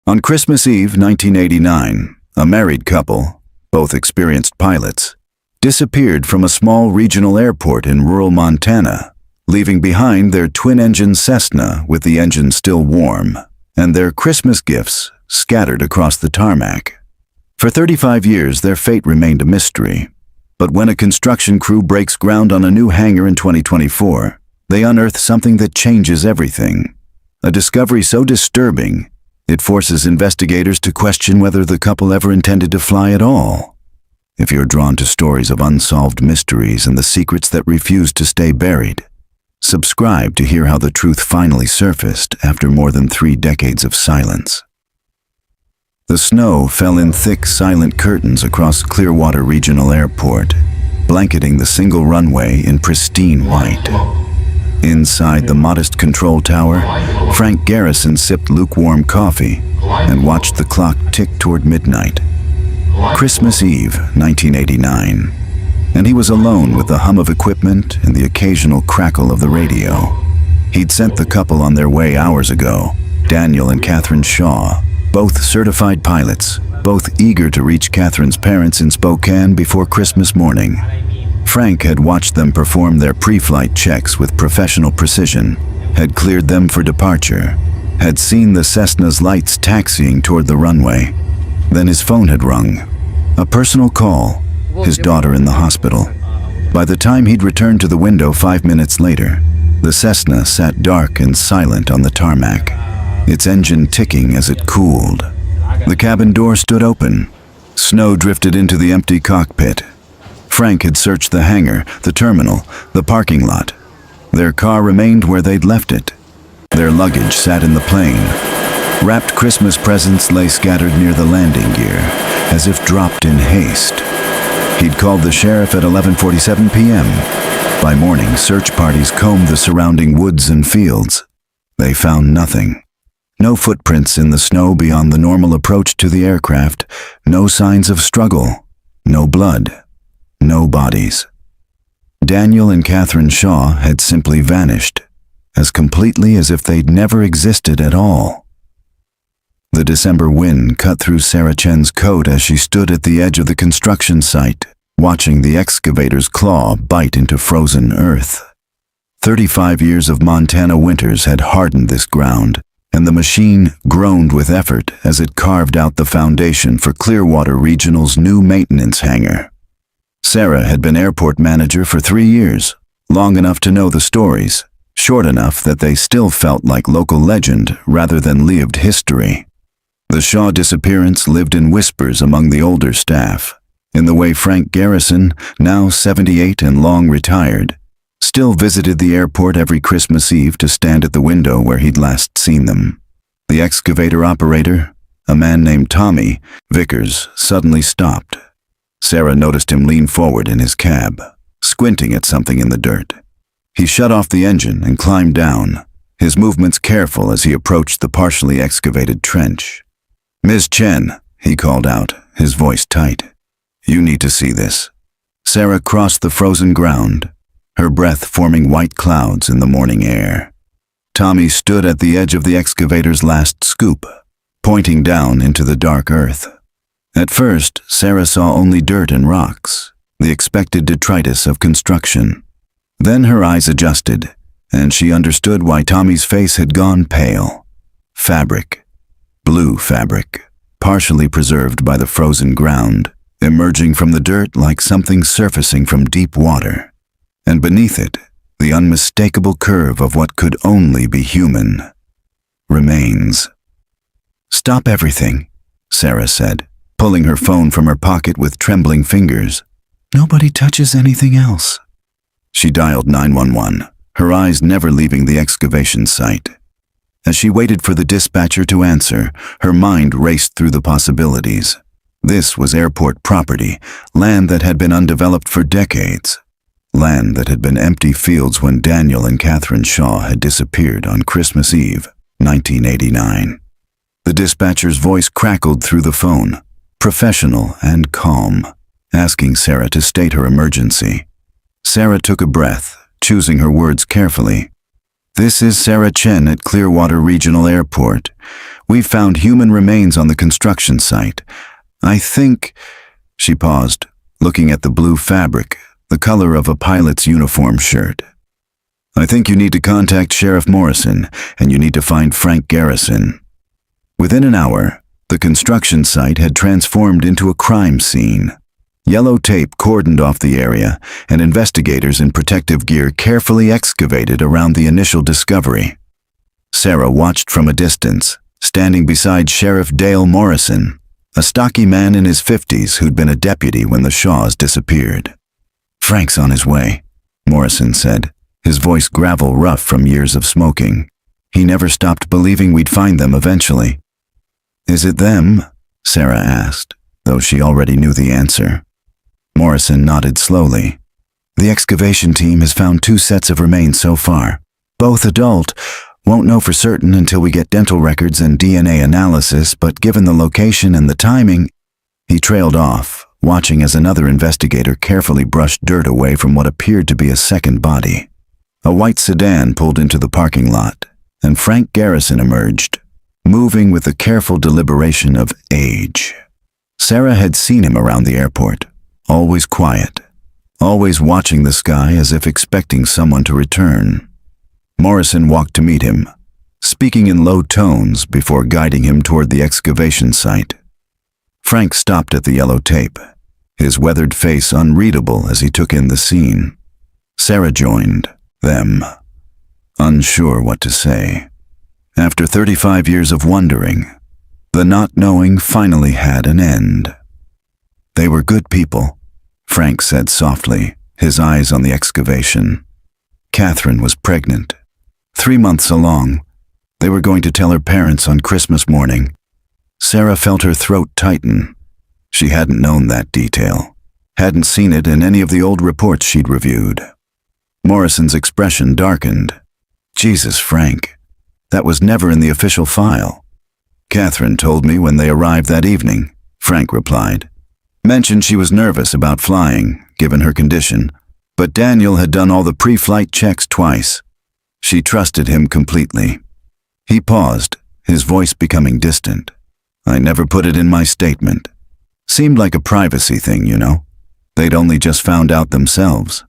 On Christmas Eve 1989, a married couple, both experienced pilots, disappeared from a small regional airport in rural Montana, leaving behind their twin-engine Cessna with the engine still warm, and their Christmas gifts scattered across the tarmac. For 35 years, their fate remained a mystery. But when a construction crew breaks ground on a new hangar in 2024, they unearth something that changes everything. A discovery so disturbing, it forces investigators to question whether the couple ever intended to fly at all. If you're drawn to stories of unsolved mysteries and the secrets that refuse to stay buried, subscribe to hear how the truth finally surfaced after more than 3 decades of silence. The snow fell in thick, silent curtains across Clearwater Regional Airport, blanketing the single runway in pristine white. Inside the modest control tower, Frank Garrison sipped lukewarm coffee and watched the clock tick toward midnight. Christmas Eve, 1989, and he was alone with the hum of equipment and the occasional crackle of the radio. He'd sent the couple on their way hours ago, Daniel and Catherine Shaw, both certified pilots, both eager to reach Catherine's parents in Spokane before Christmas morning. Frank had watched them perform their pre-flight checks with professional precision, had cleared them for departure, had seen the Cessna's lights taxiing toward the runway. Then his phone had rung. A personal call, his daughter in the hospital. By the time he'd returned to the window 5 minutes later, the Cessna sat dark and silent on the tarmac, its engine ticking as it cooled. The cabin door stood open. Snow drifted into the empty cockpit. Frank had searched the hangar, the terminal, the parking lot. Their car remained where they'd left it. Their luggage sat in the plane. Wrapped Christmas presents lay scattered near the landing gear, as if dropped in haste. He'd called the sheriff at 11:47 p.m. By morning, search parties combed the surrounding woods and fields. They found nothing. No footprints in the snow beyond the normal approach to the aircraft, no signs of struggle, no blood. No bodies. Daniel and Catherine Shaw had simply vanished, as completely as if they'd never existed at all. The December wind cut through Sarah Chen's coat as she stood at the edge of the construction site, watching the excavator's claw bite into frozen earth. 35 years of Montana winters had hardened this ground, and the machine groaned with effort as it carved out the foundation for Clearwater Regional's new maintenance hangar. Sarah had been airport manager for 3 years, long enough to know the stories, short enough that they still felt like local legend rather than lived history. The Shaw disappearance lived in whispers among the older staff, in the way Frank Garrison, now 78 and long retired, still visited the airport every Christmas Eve to stand at the window where he'd last seen them. The excavator operator, a man named Tommy Vickers, suddenly stopped. Sarah noticed him lean forward in his cab, squinting at something in the dirt. He shut off the engine and climbed down, his movements careful as he approached the partially excavated trench. "Ms. Chen," he called out, his voice tight. "You need to see this." Sarah crossed the frozen ground, her breath forming white clouds in the morning air. Tommy stood at the edge of the excavator's last scoop, pointing down into the dark earth. At first, Sarah saw only dirt and rocks, the expected detritus of construction. Then her eyes adjusted, and she understood why Tommy's face had gone pale. Fabric. Blue fabric, partially preserved by the frozen ground, emerging from the dirt like something surfacing from deep water. And beneath it, the unmistakable curve of what could only be human. Remains. "Stop everything," Sarah said, pulling her phone from her pocket with trembling fingers. "Nobody touches anything else." She dialed 911, her eyes never leaving the excavation site. As she waited for the dispatcher to answer, her mind raced through the possibilities. This was airport property, land that had been undeveloped for decades. Land that had been empty fields when Daniel and Catherine Shaw had disappeared on Christmas Eve, 1989. The dispatcher's voice crackled through the phone, professional and calm, asking Sarah to state her emergency. Sarah took a breath, choosing her words carefully. This is Sarah Chen at Clearwater Regional Airport. We've found human remains on the construction site. I think—" She paused, looking at the blue fabric, the color of a pilot's uniform shirt. "I think you need to contact Sheriff Morrison, and you need to find Frank Garrison." Within an hour, the construction site had transformed into a crime scene. Yellow tape cordoned off the area, and investigators in protective gear carefully excavated around the initial discovery. Sarah watched from a distance, standing beside Sheriff Dale Morrison, a stocky man in his 50s who'd been a deputy when the Shaws disappeared. "Frank's on his way," Morrison said, his voice gravel rough from years of smoking. "He never stopped believing we'd find them eventually." "Is it them?" Sarah asked, though she already knew the answer. Morrison nodded slowly. "The excavation team has found 2 sets of remains so far. Both adult. Won't know for certain until we get dental records and DNA analysis, but given the location and the timing—" He trailed off, watching as another investigator carefully brushed dirt away from what appeared to be a second body. A white sedan pulled into the parking lot, and Frank Garrison emerged, moving with the careful deliberation of age. Sarah had seen him around the airport, always quiet, always watching the sky as if expecting someone to return. Morrison walked to meet him, speaking in low tones before guiding him toward the excavation site. Frank stopped at the yellow tape, his weathered face unreadable as he took in the scene. Sarah joined them, unsure what to say. After 35 years of wondering, the not knowing finally had an end. "They were good people," Frank said softly, his eyes on the excavation. Catherine was pregnant, 3 months along. They were going to tell her parents on Christmas morning. Sarah felt her throat tighten. She hadn't known that detail, hadn't seen it in any of the old reports she'd reviewed. Morrison's expression darkened. "Jesus, Frank, that was never in the official file." "Catherine told me when they arrived that evening," Frank replied. "Mentioned she was nervous about flying, given her condition, but Daniel had done all the pre-flight checks twice. She trusted him completely." He paused, his voice becoming distant. "I never put it in my statement. Seemed like a privacy thing, you know. They'd only just found out themselves."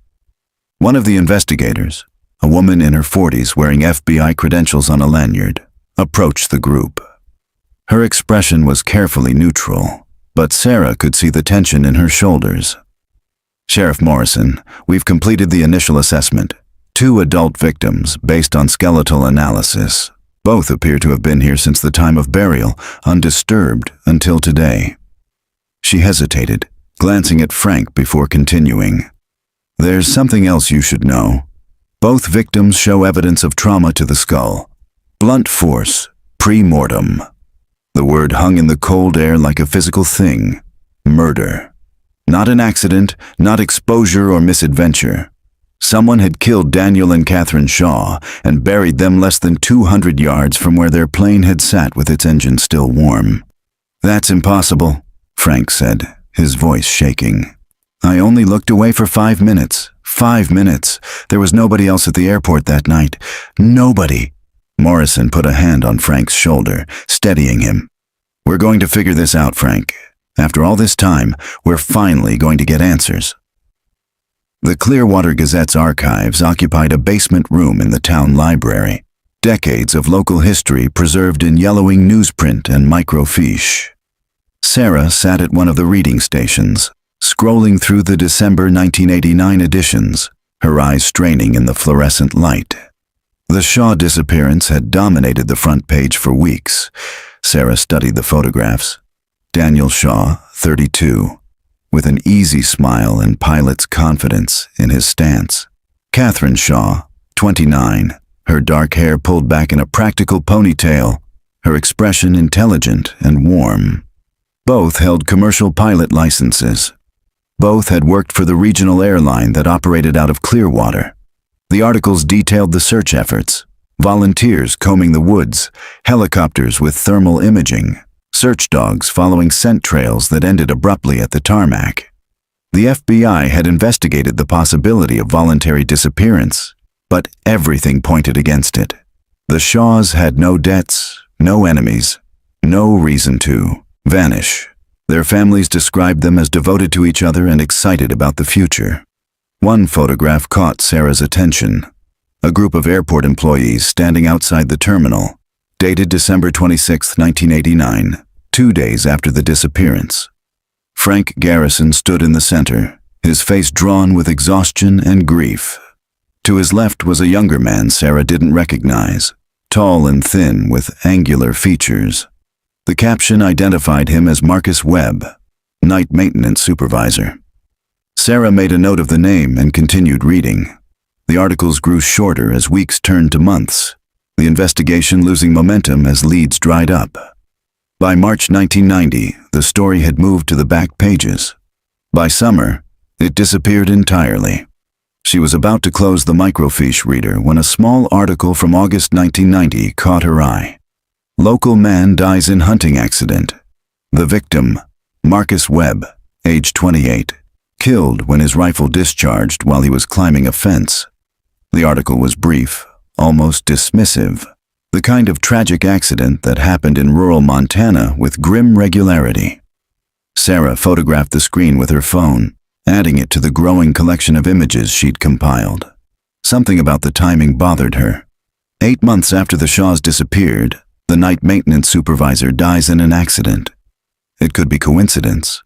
One of the investigators, a woman in her 40s wearing FBI credentials on a lanyard, approached the group. Her expression was carefully neutral, but Sarah could see the tension in her shoulders. "Sheriff Morrison, we've completed the initial assessment. 2 adult victims based on skeletal analysis. Both appear to have been here since the time of burial, undisturbed until today." She hesitated, glancing at Frank before continuing. "There's something else you should know. Both victims show evidence of trauma to the skull. Blunt force, pre-mortem." The word hung in the cold air like a physical thing. Murder. Not an accident, not exposure or misadventure. Someone had killed Daniel and Catherine Shaw and buried them less than 200 yards from where their plane had sat with its engine still warm. "That's impossible," Frank said, his voice shaking. "I only looked away for 5 minutes. 5 minutes. There was nobody else at the airport that night. Nobody." Morrison put a hand on Frank's shoulder, steadying him. "We're going to figure this out, Frank. After all this time, we're finally going to get answers." The Clearwater Gazette's archives occupied a basement room in the town library, decades of local history preserved in yellowing newsprint and microfiche. Sarah sat at one of the reading stations, scrolling through the December 1989 editions, her eyes straining in the fluorescent light. The Shaw disappearance had dominated the front page for weeks. Sarah studied the photographs. Daniel Shaw, 32, with an easy smile and pilot's confidence in his stance. Catherine Shaw, 29, her dark hair pulled back in a practical ponytail, her expression intelligent and warm. Both held commercial pilot licenses. Both had worked for the regional airline that operated out of Clearwater. The articles detailed the search efforts, volunteers combing the woods, helicopters with thermal imaging, search dogs following scent trails that ended abruptly at the tarmac. The FBI had investigated the possibility of voluntary disappearance, but everything pointed against it. The Shaws had no debts, no enemies, no reason to vanish. Their families described them as devoted to each other and excited about the future. One photograph caught Sarah's attention. A group of airport employees standing outside the terminal, dated December 26, 1989, 2 days after the disappearance. Frank Garrison stood in the center, his face drawn with exhaustion and grief. To his left was a younger man Sarah didn't recognize, tall and thin with angular features. The caption identified him as Marcus Webb, night maintenance supervisor. Sarah made a note of the name and continued reading. The articles grew shorter as weeks turned to months, the investigation losing momentum as leads dried up. By March 1990, the story had moved to the back pages. By summer, it disappeared entirely. She was about to close the microfiche reader when a small article from August 1990 caught her eye. Local man dies in hunting accident. The victim, Marcus Webb, age 28, killed when his rifle discharged while he was climbing a fence. The article was brief, almost dismissive, the kind of tragic accident that happened in rural Montana with grim regularity. Sarah photographed the screen with her phone, adding it to the growing collection of images she'd compiled. Something about the timing bothered her. 8 months after the Shaws disappeared, the night maintenance supervisor dies in an accident. It could be coincidence.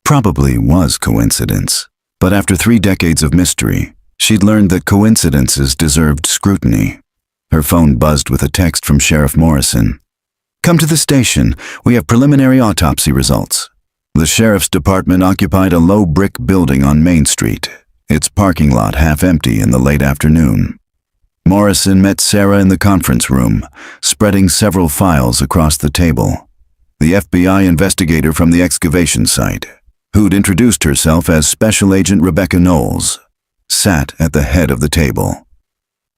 Probably was coincidence. But after 3 decades of mystery, she'd learned that coincidences deserved scrutiny. Her phone buzzed with a text from Sheriff Morrison. "Come to the station. We have preliminary autopsy results." The sheriff's department occupied a low brick building on Main Street, its parking lot half empty in the late afternoon. Morrison met Sarah in the conference room, spreading several files across the table. The FBI investigator from the excavation site, who'd introduced herself as Special Agent Rebecca Knowles, sat at the head of the table.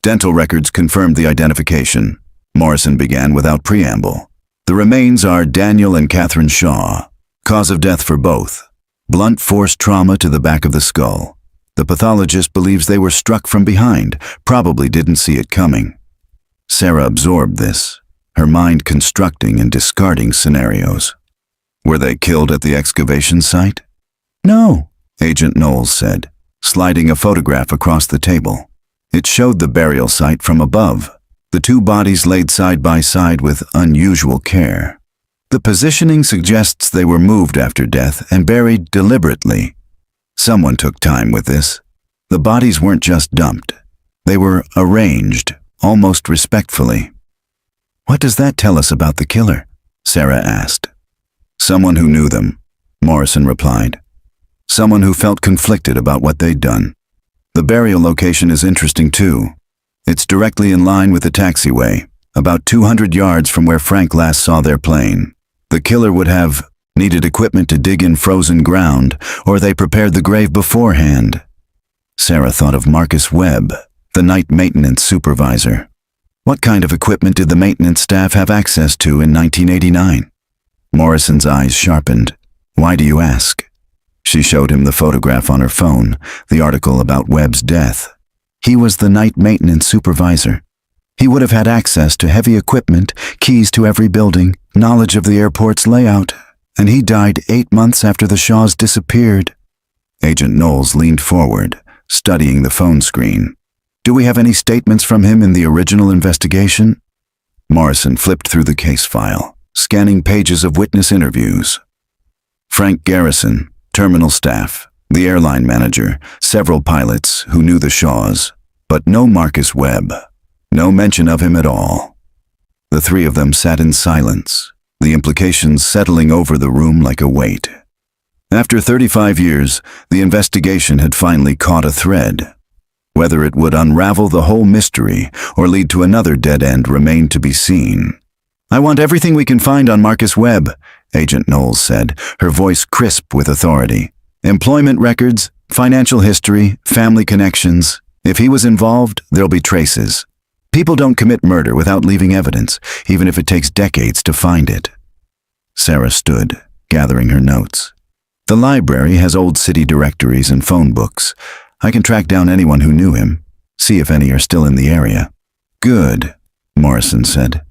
Dental records confirmed the identification. Morrison began without preamble. The remains are Daniel and Catherine Shaw. Cause of death for both: blunt force trauma to the back of the skull. The pathologist believes they were struck from behind, probably didn't see it coming. Sarah absorbed this, her mind constructing and discarding scenarios. Were they killed at the excavation site? No, Agent Knowles said, sliding a photograph across the table. It showed the burial site from above, the 2 bodies laid side by side with unusual care. The positioning suggests they were moved after death and buried deliberately. Someone took time with this. The bodies weren't just dumped. They were arranged, almost respectfully. "What does that tell us about the killer?" Sarah asked. "Someone who knew them," Morrison replied. "Someone who felt conflicted about what they'd done." The burial location is interesting too. It's directly in line with the taxiway, about 200 yards from where Frank last saw their plane. The killer would have needed equipment to dig in frozen ground, or they prepared the grave beforehand. Sarah thought of Marcus Webb, the night maintenance supervisor. What kind of equipment did the maintenance staff have access to in 1989? Morrison's eyes sharpened. "Why do you ask?" She showed him the photograph on her phone, the article about Webb's death. He was the night maintenance supervisor. He would have had access to heavy equipment, keys to every building, knowledge of the airport's layout, and he died 8 months after the Shaws disappeared. Agent Knowles leaned forward, studying the phone screen. "Do we have any statements from him in the original investigation?" Morrison flipped through the case file, scanning pages of witness interviews. Frank Garrison, terminal staff, the airline manager, several pilots who knew the Shaws, but no Marcus Webb. No mention of him at all. The 3 of them sat in silence, the implications settling over the room like a weight. After 35 years, the investigation had finally caught a thread. Whether it would unravel the whole mystery or lead to another dead end remained to be seen. "I want everything we can find on Marcus Webb," Agent Knowles said, her voice crisp with authority. "Employment records, financial history, family connections. If he was involved, there'll be traces. People don't commit murder without leaving evidence, even if it takes decades to find it." Sarah stood, gathering her notes. "The library has old city directories and phone books. I can track down anyone who knew him. see if any are still in the area. Good, Morrison said.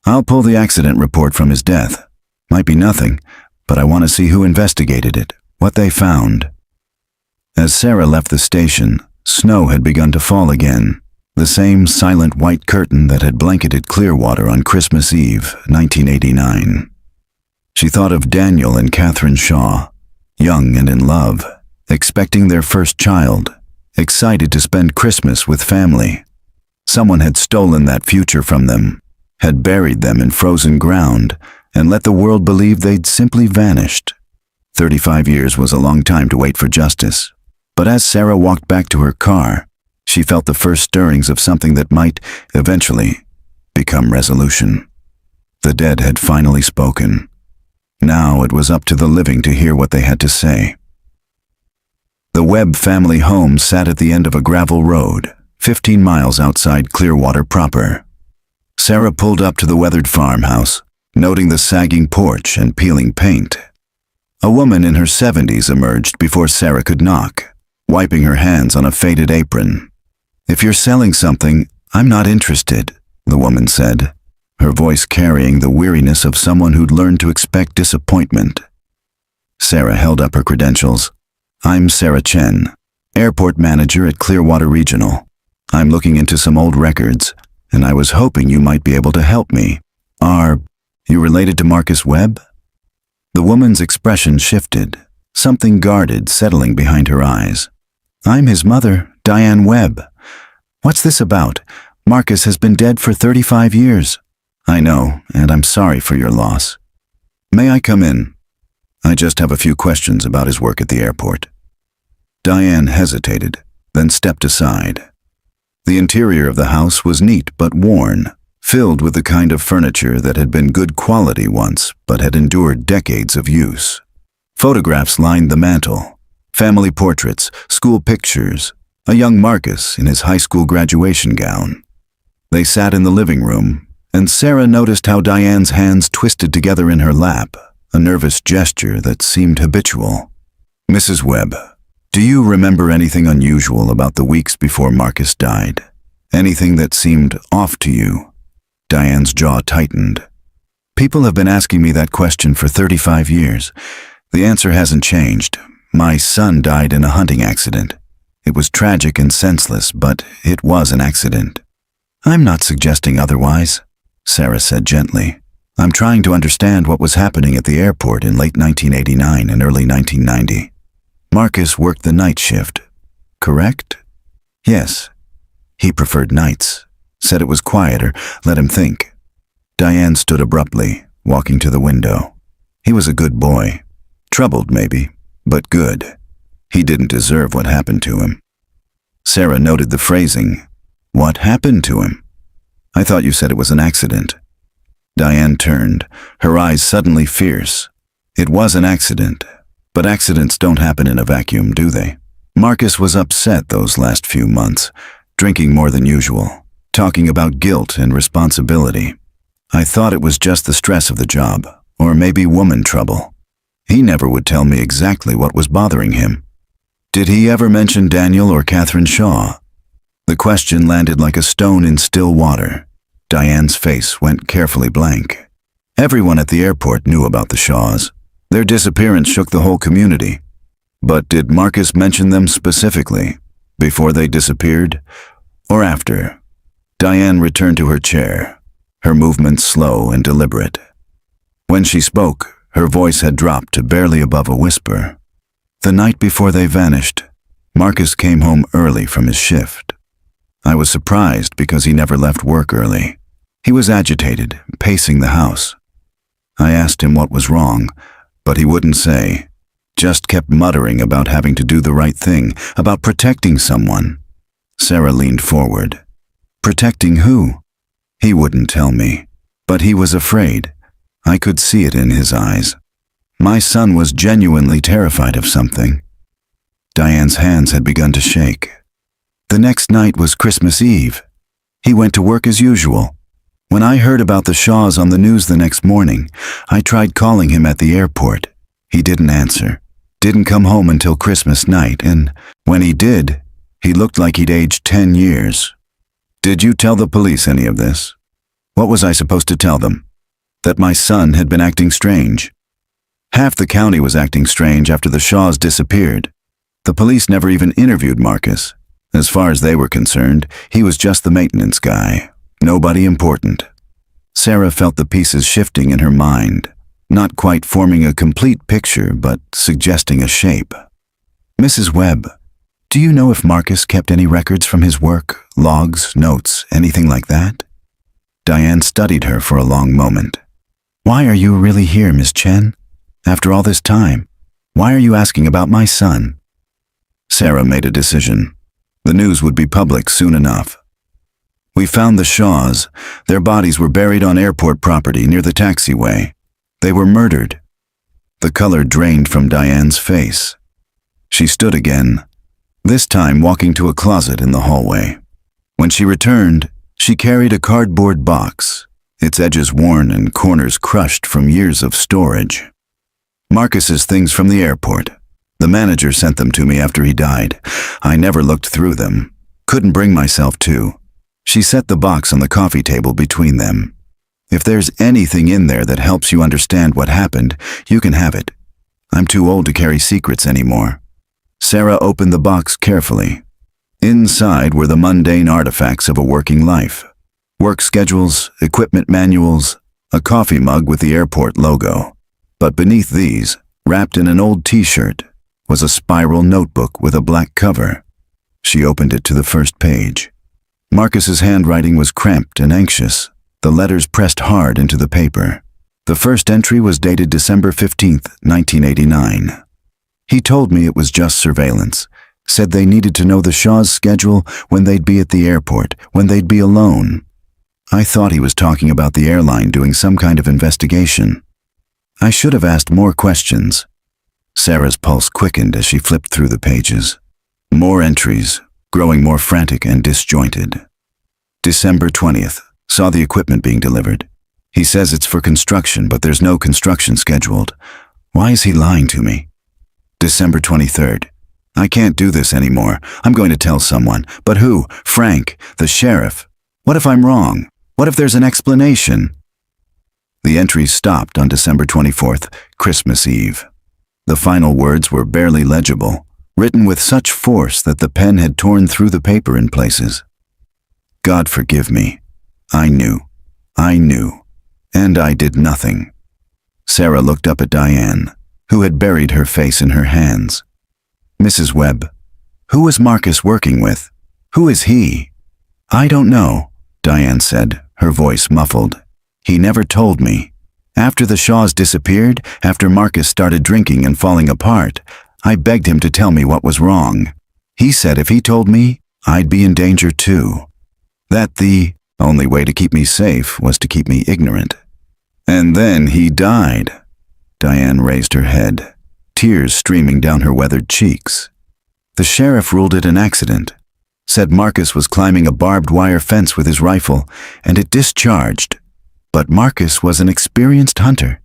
I'll pull the accident report from his death. Might be nothing, but I want to see who investigated it, what they found. As Sarah left the station, snow had begun to fall again, the same silent white curtain that had blanketed Clearwater on Christmas Eve, 1989. She thought of Daniel and Catherine Shaw, young and in love, expecting their first child, excited to spend Christmas with family. Someone had stolen that future from them, had buried them in frozen ground, and let the world believe they'd simply vanished. 35 years was a long time to wait for justice, but as Sarah walked back to her car, she felt the first stirrings of something that might, eventually, become resolution. The dead had finally spoken. Now it was up to the living to hear what they had to say. The Webb family home sat at the end of a gravel road, 15 miles outside Clearwater proper. Sarah pulled up to the weathered farmhouse, noting the sagging porch and peeling paint. A woman in her 70s emerged before Sarah could knock, wiping her hands on a faded apron. "If you're selling something, I'm not interested," the woman said, her voice carrying the weariness of someone who'd learned to expect disappointment. Sarah held up her credentials. "I'm Sarah Chen, airport manager at Clearwater Regional. I'm looking into some old records, and I was hoping you might be able to help me. Are you related to Marcus Webb?" The woman's expression shifted, something guarded settling behind her eyes. "I'm his mother, Diane Webb. What's this about? Marcus has been dead for 35 years. "I know, and I'm sorry for your loss. May I come in? I just have a few questions about his work at the airport." Diane hesitated, then stepped aside. The interior of the house was neat but worn, filled with the kind of furniture that had been good quality once but had endured decades of use. Photographs lined the mantel, family portraits, school pictures, a young Marcus in his high school graduation gown. They sat in the living room, and Sarah noticed how Diane's hands twisted together in her lap, a nervous gesture that seemed habitual. "Mrs. Webb, do you remember anything unusual about the weeks before Marcus died? Anything that seemed off to you?" Diane's jaw tightened. "People have been asking me that question for 35 years. The answer hasn't changed. My son died in a hunting accident. It was tragic and senseless, but it was an accident." "I'm not suggesting otherwise," Sarah said gently. "I'm trying to understand what was happening at the airport in late 1989 and early 1990. Marcus worked the night shift, correct?" "Yes. He preferred nights. Said it was quieter, let him think." Diane stood abruptly, walking to the window. "He was a good boy. Troubled, maybe, but good. He didn't deserve what happened to him." Sarah noted the phrasing. "What happened to him? I thought you said it was an accident." Diane turned, her eyes suddenly fierce. "It was an accident, but accidents don't happen in a vacuum, do they? Marcus was upset those last few months, drinking more than usual, talking about guilt and responsibility. I thought it was just the stress of the job, or maybe woman trouble. He never would tell me exactly what was bothering him." "Did he ever mention Daniel or Catherine Shaw?" The question landed like a stone in still water. Diane's face went carefully blank. Everyone at the airport knew about the Shaws. Their disappearance shook the whole community. But did Marcus mention them specifically, before they disappeared, or after? Diane returned to her chair, her movements slow and deliberate. When she spoke, her voice had dropped to barely above a whisper. "The night before they vanished, Marcus came home early from his shift. I was surprised because he never left work early. He was agitated, pacing the house. I asked him what was wrong, but he wouldn't say. Just kept muttering about having to do the right thing, about protecting someone." Sarah leaned forward. "Protecting who?" He wouldn't tell me, but he was afraid. I could see it in his eyes. My son was genuinely terrified of something. Diane's hands had begun to shake. "The next night was Christmas Eve. He went to work as usual. When I heard about the Shaws on the news the next morning, I tried calling him at the airport. He didn't answer, didn't come home until Christmas night, and when he did, he looked like he'd aged 10 years. Did you tell the police any of this? What was I supposed to tell them? That my son had been acting strange. Half the county was acting strange after the Shaws disappeared. The police never even interviewed Marcus. As far as they were concerned, he was just the maintenance guy. Nobody important. Sarah felt the pieces shifting in her mind, not quite forming a complete picture, but suggesting a shape. Mrs. Webb, do you know if Marcus kept any records from his work, logs, notes, anything like that? Diane studied her for a long moment. Why are you really here, Miss Chen? After all this time, why are you asking about my son? Sarah made a decision. The news would be public soon enough. We found the Shaws. Their bodies were buried on airport property near the taxiway. They were murdered. The color drained from Diane's face. She stood again, this time walking to a closet in the hallway. When she returned, she carried a cardboard box, its edges worn and corners crushed from years of storage. Marcus's things from the airport. The manager sent them to me after he died. I never looked through them. Couldn't bring myself to. She set the box on the coffee table between them. If there's anything in there that helps you understand what happened, you can have it. I'm too old to carry secrets anymore. Sarah opened the box carefully. Inside were the mundane artifacts of a working life. Work schedules, equipment manuals, a coffee mug with the airport logo. But beneath these, wrapped in an old t-shirt, was a spiral notebook with a black cover. She opened it to the first page. Marcus's handwriting was cramped and anxious, the letters pressed hard into the paper. The first entry was dated December 15th, 1989. He told me it was just surveillance, said they needed to know the Shaw's schedule, when they'd be at the airport, when they'd be alone. I thought he was talking about the airline doing some kind of investigation. I should have asked more questions. Sarah's pulse quickened as she flipped through the pages. More entries, growing more frantic and disjointed. December 20th, saw the equipment being delivered. He says it's for construction, but there's no construction scheduled. Why is he lying to me? December 23rd, I can't do this anymore. I'm going to tell someone. But who? Frank, the sheriff. What if I'm wrong? What if there's an explanation? The entries stopped on December 24th, Christmas Eve. The final words were barely legible, written with such force that the pen had torn through the paper in places. God forgive me. I knew, and I did nothing. Sarah looked up at Diane, who had buried her face in her hands. Mrs. Webb, who was Marcus working with? Who is he? I don't know, Diane said, her voice muffled. He never told me. After the Shaws disappeared, after Marcus started drinking and falling apart, I begged him to tell me what was wrong. He said if he told me, I'd be in danger too. That the only way to keep me safe was to keep me ignorant. And then he died. Diane raised her head, tears streaming down her weathered cheeks. The sheriff ruled it an accident, said Marcus was climbing a barbed wire fence with his rifle, and it discharged. But Marcus was an experienced hunter.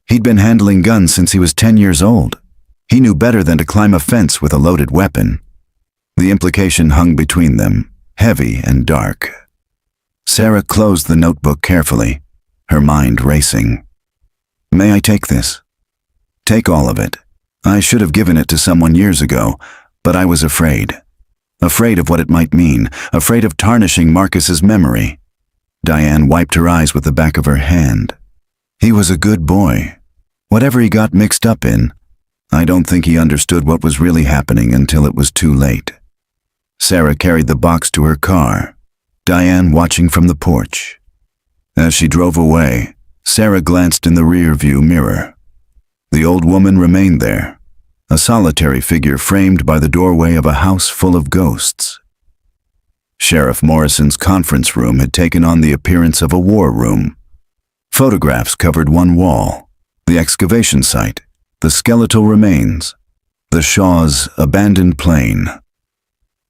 He'd been handling guns since he was 10 years old. He knew better than to climb a fence with a loaded weapon. The implication hung between them, heavy and dark. Sarah closed the notebook carefully, her mind racing. May I take this? Take all of it. I should have given it to someone years ago, but I was afraid. Afraid of what it might mean, afraid of tarnishing Marcus's memory. Diane wiped her eyes with the back of her hand. He was a good boy. Whatever he got mixed up in, I don't think he understood what was really happening until it was too late. Sarah carried the box to her car, Diane watching from the porch. As she drove away, Sarah glanced in the rear-view mirror. The old woman remained there, a solitary figure framed by the doorway of a house full of ghosts. Sheriff Morrison's conference room had taken on the appearance of a war room. Photographs covered one wall, the excavation site, the skeletal remains, the Shaw's abandoned plane.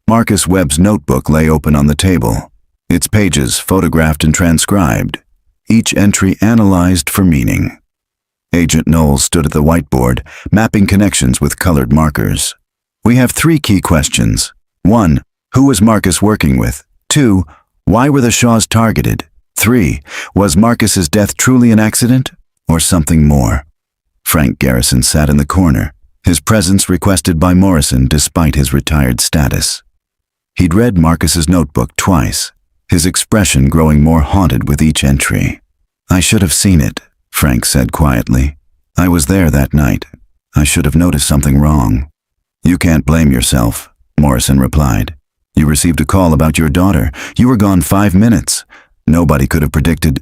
Marcus Webb's notebook lay open on the table, its pages photographed and transcribed, each entry analyzed for meaning. Agent Knowles stood at the whiteboard, mapping connections with colored markers. We have 3 key questions. 1. Who was Marcus working with? 2. Why were the Shaws targeted? 3. Was Marcus's death truly an accident, or something more? Frank Garrison sat in the corner, his presence requested by Morrison despite his retired status. He'd read Marcus's notebook twice, his expression growing more haunted with each entry. "I should have seen it," Frank said quietly. "I was there that night. I should have noticed something wrong." "You can't blame yourself," Morrison replied. "You received a call about your daughter. You were gone 5 minutes. Nobody could have predicted—"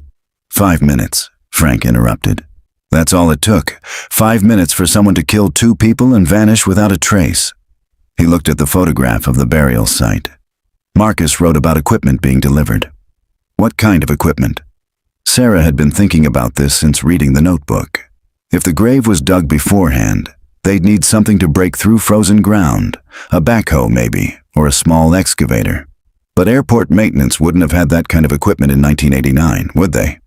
"5 minutes," Frank interrupted. "That's all it took. 5 minutes for someone to kill 2 people and vanish without a trace." He looked at the photograph of the burial site. Marcus wrote about equipment being delivered. What kind of equipment? Sarah had been thinking about this since reading the notebook. If the grave was dug beforehand, they'd need something to break through frozen ground, a backhoe maybe, or a small excavator. But airport maintenance wouldn't have had that kind of equipment in 1989, would they?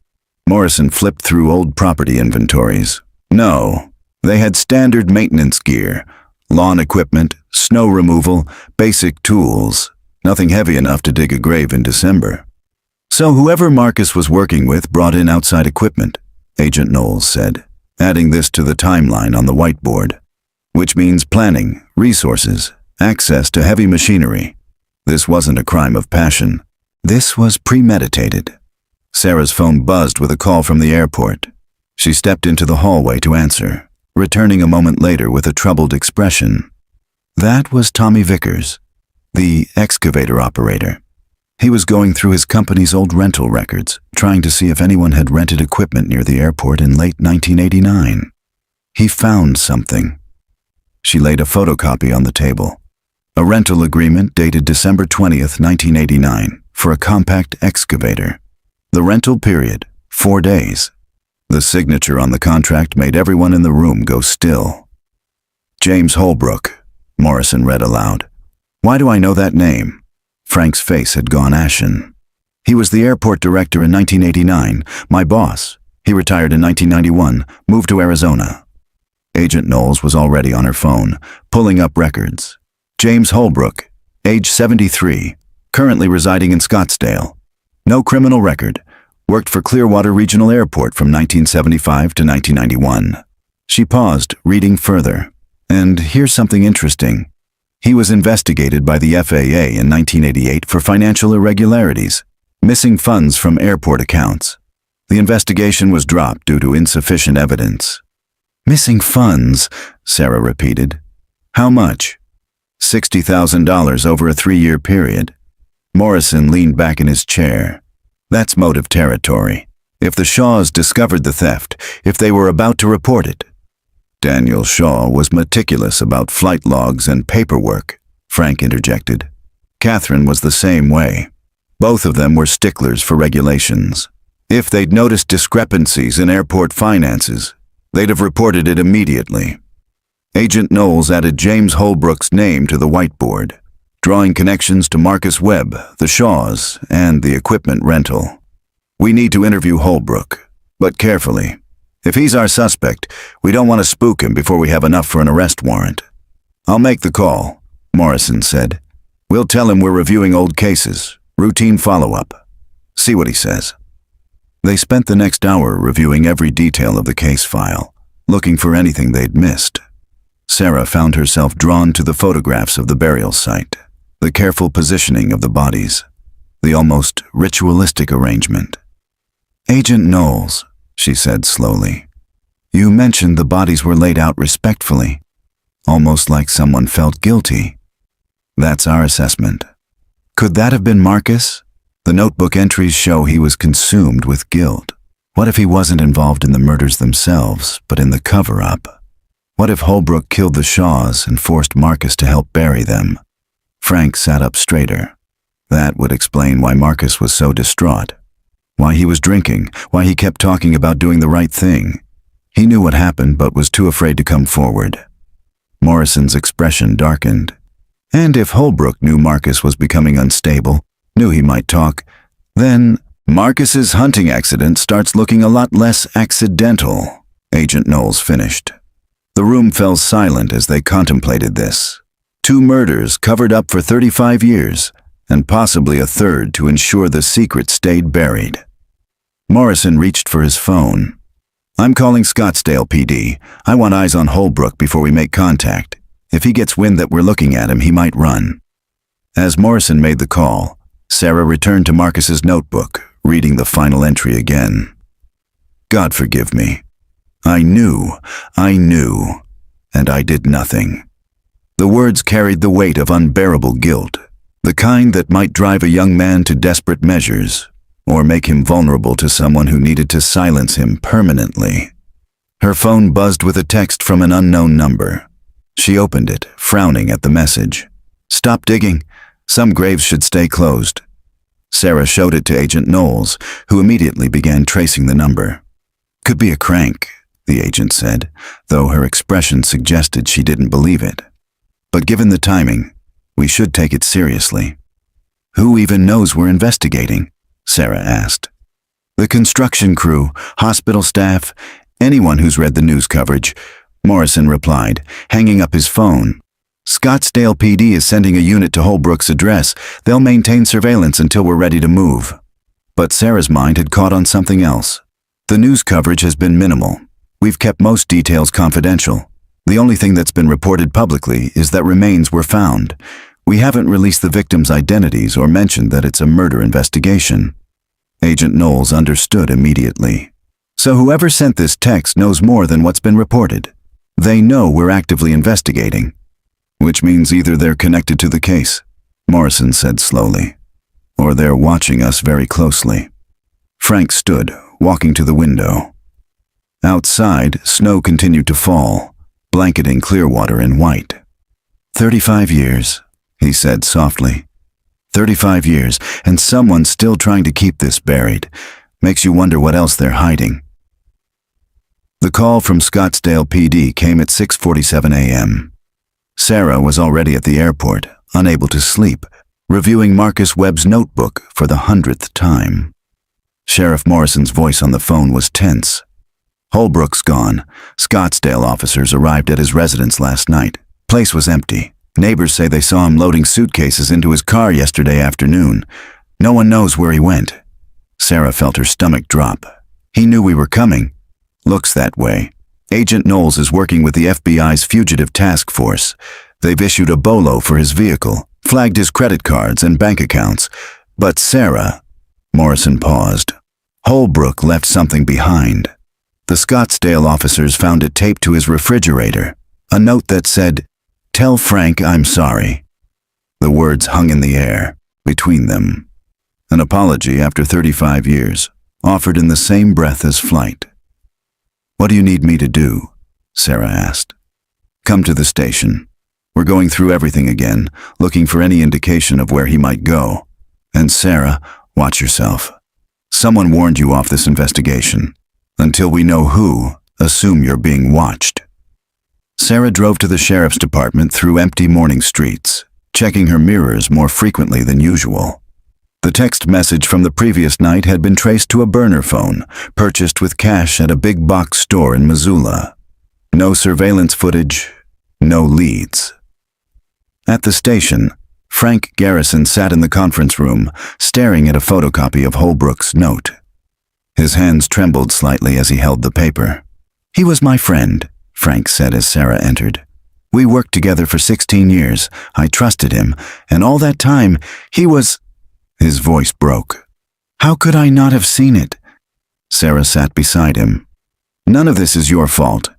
Morrison flipped through old property inventories. No, they had standard maintenance gear, lawn equipment, snow removal, basic tools, nothing heavy enough to dig a grave in December. So whoever Marcus was working with brought in outside equipment, Agent Knowles said, adding this to the timeline on the whiteboard. Which means planning, resources, access to heavy machinery. This wasn't a crime of passion. This was premeditated. Sarah's phone buzzed with a call from the airport. She stepped into the hallway to answer, returning a moment later with a troubled expression. That was Tommy Vickers, the excavator operator. He was going through his company's old rental records, trying to see if anyone had rented equipment near the airport in late 1989. He found something. She laid a photocopy on the table. A rental agreement dated December 20th, 1989, for a compact excavator. The rental period, 4 days. The signature on the contract made everyone in the room go still. James Holbrook, Morrison read aloud. Why do I know that name? Frank's face had gone ashen. He was the airport director in 1989, my boss. He retired in 1991, moved to Arizona. Agent Knowles was already on her phone, pulling up records. James Holbrook, age 73, currently residing in Scottsdale. No criminal record. Worked for Clearwater Regional Airport from 1975 to 1991. She paused, reading further. And here's something interesting. He was investigated by the FAA in 1988 for financial irregularities, missing funds from airport accounts. The investigation was dropped due to insufficient evidence. Missing funds, Sarah repeated. How much? $60,000 over a 3-year period. Morrison leaned back in his chair. That's motive territory. If the Shaws discovered the theft, if they were about to report it. Daniel Shaw was meticulous about flight logs and paperwork, Frank interjected. Catherine was the same way. Both of them were sticklers for regulations. If they'd noticed discrepancies in airport finances, they'd have reported it immediately. Agent Knowles added James Holbrook's name to the whiteboard, drawing connections to Marcus Webb, the Shaws, and the equipment rental. We need to interview Holbrook, but carefully. If he's our suspect, we don't want to spook him before we have enough for an arrest warrant. I'll make the call, Morrison said. We'll tell him we're reviewing old cases, routine follow-up. See what he says. They spent the next hour reviewing every detail of the case file, looking for anything they'd missed. Sarah found herself drawn to the photographs of the burial site, the careful positioning of the bodies, the almost ritualistic arrangement. Agent Knowles, she said slowly, you mentioned the bodies were laid out respectfully, almost like someone felt guilty. That's our assessment. Could that have been Marcus? The notebook entries show he was consumed with guilt. What if he wasn't involved in the murders themselves, but in the cover-up? What if Holbrook killed the Shaws and forced Marcus to help bury them? Frank sat up straighter. That would explain why Marcus was so distraught. Why he was drinking, why he kept talking about doing the right thing. He knew what happened but was too afraid to come forward. Morrison's expression darkened. And if Holbrook knew Marcus was becoming unstable, knew he might talk, then Marcus's hunting accident starts looking a lot less accidental, Agent Knowles finished. The room fell silent as they contemplated this. 2 murders covered up for 35 years, and possibly a third to ensure the secret stayed buried. Morrison reached for his phone. "I'm calling Scottsdale PD. I want eyes on Holbrook before we make contact. If he gets wind that we're looking at him, he might run." As Morrison made the call, Sarah returned to Marcus's notebook, reading the final entry again. "God forgive me. I knew, and I did nothing." The words carried the weight of unbearable guilt, the kind that might drive a young man to desperate measures, or make him vulnerable to someone who needed to silence him permanently. Her phone buzzed with a text from an unknown number. She opened it, frowning at the message. "Stop digging. Some graves should stay closed." Sarah showed it to Agent Knowles, who immediately began tracing the number. "Could be a crank," the agent said, though her expression suggested she didn't believe it. "But given the timing, we should take it seriously." "Who even knows we're investigating?" Sarah asked. "The construction crew, hospital staff, anyone who's read the news coverage," Morrison replied, hanging up his phone. "Scottsdale PD is sending a unit to Holbrook's address. They'll maintain surveillance until we're ready to move." But Sarah's mind had caught on something else. "The news coverage has been minimal. We've kept most details confidential. The only thing that's been reported publicly is that remains were found. We haven't released the victims' identities or mentioned that it's a murder investigation." Agent Knowles understood immediately. "So whoever sent this text knows more than what's been reported. They know we're actively investigating." "Which means either they're connected to the case," Morrison said slowly, "or they're watching us very closely." Frank stood, walking to the window. Outside, snow continued to fall, blanketing Clearwater in white. 35 years, he said softly. 35 years, and someone's still trying to keep this buried. Makes you wonder what else they're hiding. The call from Scottsdale PD came at 6:47 a.m. Sarah was already at the airport, unable to sleep, reviewing Marcus Webb's notebook for the 100th time. Sheriff Morrison's voice on the phone was tense. "Holbrook's gone. Scottsdale officers arrived at his residence last night. Place was empty. Neighbors say they saw him loading suitcases into his car yesterday afternoon. No one knows where he went." Sarah felt her stomach drop. "He knew we were coming." "Looks that way. Agent Knowles is working with the FBI's fugitive task force. They've issued a BOLO for his vehicle, flagged his credit cards and bank accounts. But Sarah," Morrison paused, "Holbrook left something behind. The Scottsdale officers found it taped to his refrigerator, a note that said, 'Tell Frank I'm sorry.'" The words hung in the air, between them. An apology after 35 years, offered in the same breath as flight. "What do you need me to do?" Sarah asked. "Come to the station. We're going through everything again, looking for any indication of where he might go. And Sarah, watch yourself. Someone warned you off this investigation. Until we know who, assume you're being watched." Sarah drove to the sheriff's department through empty morning streets, checking her mirrors more frequently than usual. The text message from the previous night had been traced to a burner phone, purchased with cash at a big box store in Missoula. No surveillance footage, no leads. At the station, Frank Garrison sat in the conference room, staring at a photocopy of Holbrook's note. His hands trembled slightly as he held the paper. "He was my friend," Frank said as Sarah entered. "We worked together for 16 years. I trusted him, and all that time, he was—" His voice broke. "How could I not have seen it?" Sarah sat beside him. "None of this is your fault.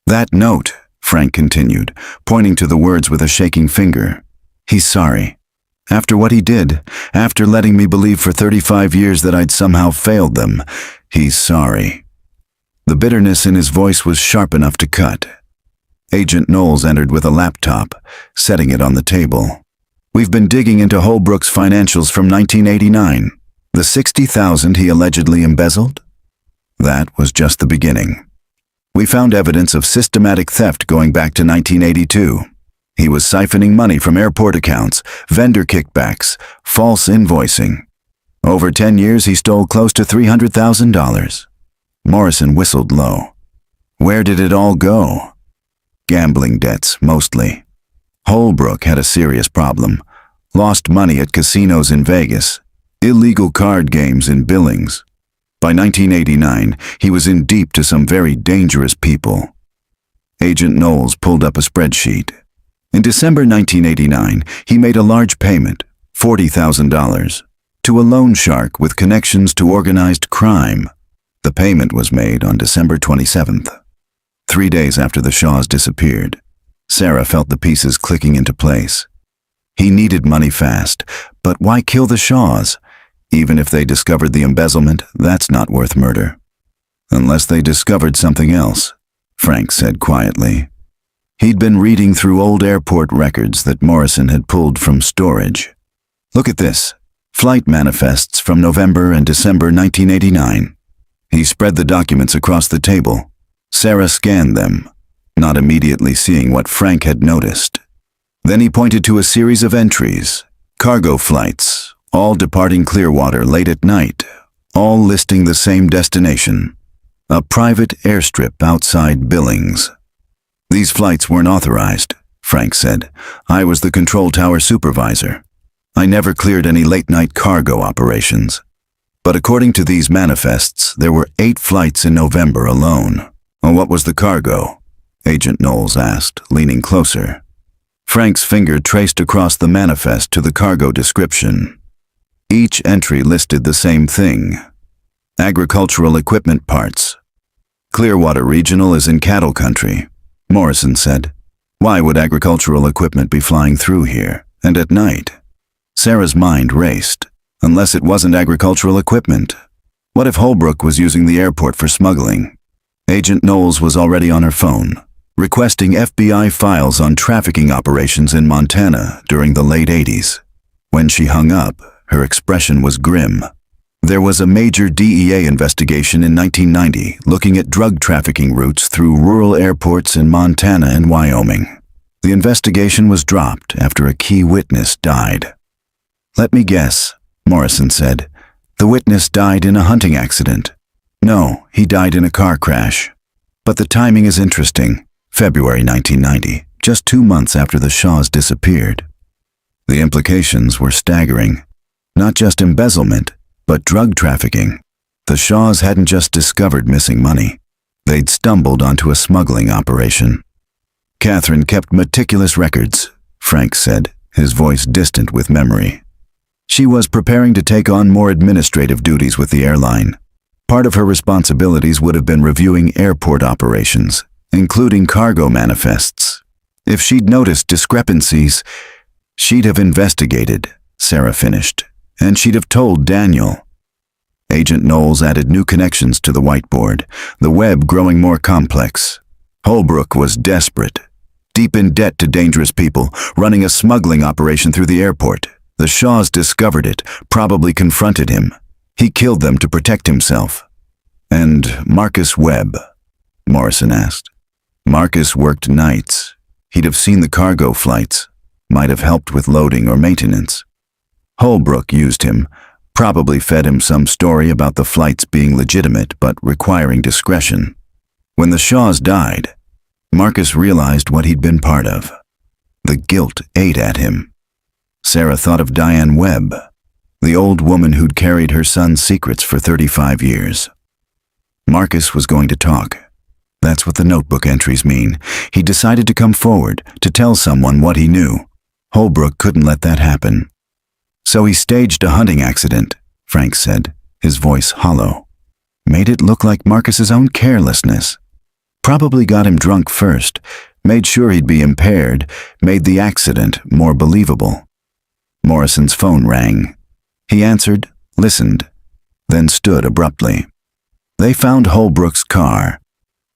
That note," Frank continued, pointing to the words with a shaking finger. "He's sorry. After what he did, after letting me believe for 35 years that I'd somehow failed them, he's sorry." The bitterness in his voice was sharp enough to cut. Agent Knowles entered with a laptop, setting it on the table. "We've been digging into Holbrook's financials from 1989. The $60,000 he allegedly embezzled? That was just the beginning. We found evidence of systematic theft going back to 1982. He was siphoning money from airport accounts, vendor kickbacks, false invoicing. Over 10 years, he stole close to $300,000. Morrison whistled low. Where did it all go? Gambling debts, mostly. Holbrook had a serious problem. lost money at casinos in Vegas, illegal card games in Billings. By 1989, he was in deep to some very dangerous people. Agent Knowles pulled up a spreadsheet. In December 1989, he made a large payment, $40,000, to a loan shark with connections to organized crime. The payment was made on December 27th. 3 days after the Shaws disappeared, Sarah felt the pieces clicking into place. He needed money fast, but why kill the Shaws? Even if they discovered the embezzlement, that's not worth murder. Unless they discovered something else, Frank said quietly. He'd been reading through old airport records that Morrison had pulled from storage. Look at this. Flight manifests from November and December 1989. He spread the documents across the table. Sarah scanned them, not immediately seeing what Frank had noticed. Then he pointed to a series of entries, cargo flights, all departing Clearwater late at night, all listing the same destination, a private airstrip outside Billings. These flights weren't authorized, Frank said. I was the control tower supervisor. I never cleared any late-night cargo operations. But according to these manifests, there were 8 flights in November alone. Well, what was the cargo? Agent Knowles asked, leaning closer. Frank's finger traced across the manifest to the cargo description. Each entry listed the same thing. Agricultural equipment parts. Clearwater Regional is in cattle country, Morrison said. Why would agricultural equipment be flying through here, and at night? Sarah's mind raced. Unless it wasn't agricultural equipment. What if Holbrook was using the airport for smuggling? Agent Knowles was already on her phone, requesting FBI files on trafficking operations in Montana during the late 80s. When she hung up, her expression was grim. There was a major DEA investigation in 1990 looking at drug trafficking routes through rural airports in Montana and Wyoming. The investigation was dropped after a key witness died. Let me guess, Morrison said. The witness died in a hunting accident. No, he died in a car crash. But the timing is interesting. February 1990, just 2 months after the Shaws disappeared. The implications were staggering. Not just embezzlement, but drug trafficking. The Shaws hadn't just discovered missing money. They'd stumbled onto a smuggling operation. Catherine kept meticulous records, Frank said, his voice distant with memory. She was preparing to take on more administrative duties with the airline. Part of her responsibilities would have been reviewing airport operations, including cargo manifests. If she'd noticed discrepancies, she'd have investigated, Sarah finished, and she'd have told Daniel. Agent Knowles added new connections to the whiteboard, the web growing more complex. Holbrook was desperate, deep in debt to dangerous people, running a smuggling operation through the airport. The Shaws discovered it, probably confronted him. He killed them to protect himself. And Marcus Webb? Morrison asked. Marcus worked nights. He'd have seen the cargo flights, might have helped with loading or maintenance. Holbrook used him, probably fed him some story about the flights being legitimate but requiring discretion. When the Shaws died, Marcus realized what he'd been part of. The guilt ate at him. Sarah thought of Diane Webb, the old woman who'd carried her son's secrets for 35 years. Marcus was going to talk. That's what the notebook entries mean. He decided to come forward, to tell someone what he knew. Holbrook couldn't let that happen. So he staged a hunting accident, Frank said, his voice hollow. Made it look like Marcus's own carelessness. Probably got him drunk first, made sure he'd be impaired, made the accident more believable. Morrison's phone rang. He answered, listened, then stood abruptly. They found Holbrook's car,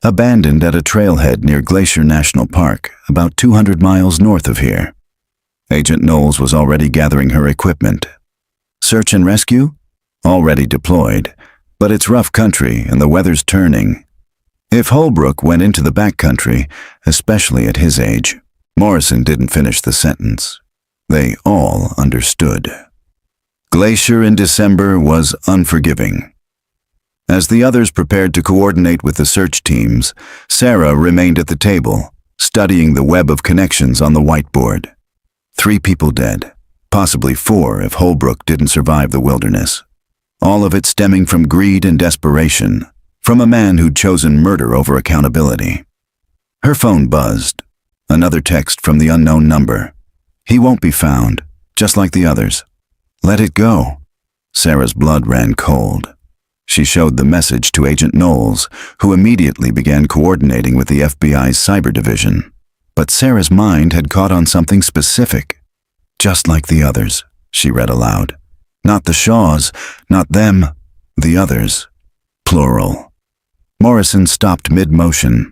abandoned at a trailhead near Glacier National Park, about 200 miles north of here. Agent Knowles was already gathering her equipment. Search and rescue? Already deployed, but it's rough country and the weather's turning. If Holbrook went into the backcountry, especially at his age, Morrison didn't finish the sentence. They all understood. Glacier in December was unforgiving. As the others prepared to coordinate with the search teams, Sarah remained at the table, studying the web of connections on the whiteboard. 3 people dead, Possibly 4 if Holbrook didn't survive the wilderness. All of it stemming from greed and desperation, from a man who'd chosen murder over accountability. Her phone buzzed. Another text from the unknown number. He won't be found, just like the others. Let it go. Sarah's blood ran cold. She showed the message to Agent Knowles, who immediately began coordinating with the FBI's cyber division. But Sarah's mind had caught on something specific. Just like the others, she read aloud. Not the Shaws, not them, the others. Plural. Morrison stopped mid-motion.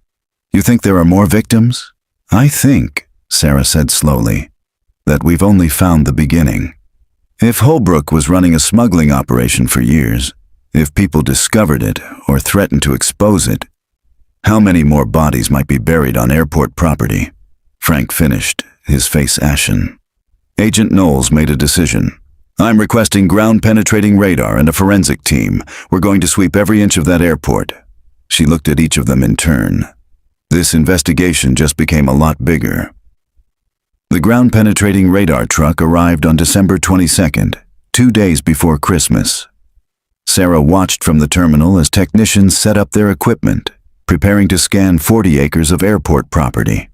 You think there are more victims? I think, Sarah said slowly, that we've only found the beginning. If Holbrook was running a smuggling operation for years, if people discovered it or threatened to expose it, how many more bodies might be buried on airport property? Frank finished, his face ashen. Agent Knowles made a decision. I'm requesting ground-penetrating radar and a forensic team. We're going to sweep every inch of that airport. She looked at each of them in turn. This investigation just became a lot bigger. The ground-penetrating radar truck arrived on December 22nd, 2 days before Christmas. Sarah watched from the terminal as technicians set up their equipment, preparing to scan 40 acres of airport property.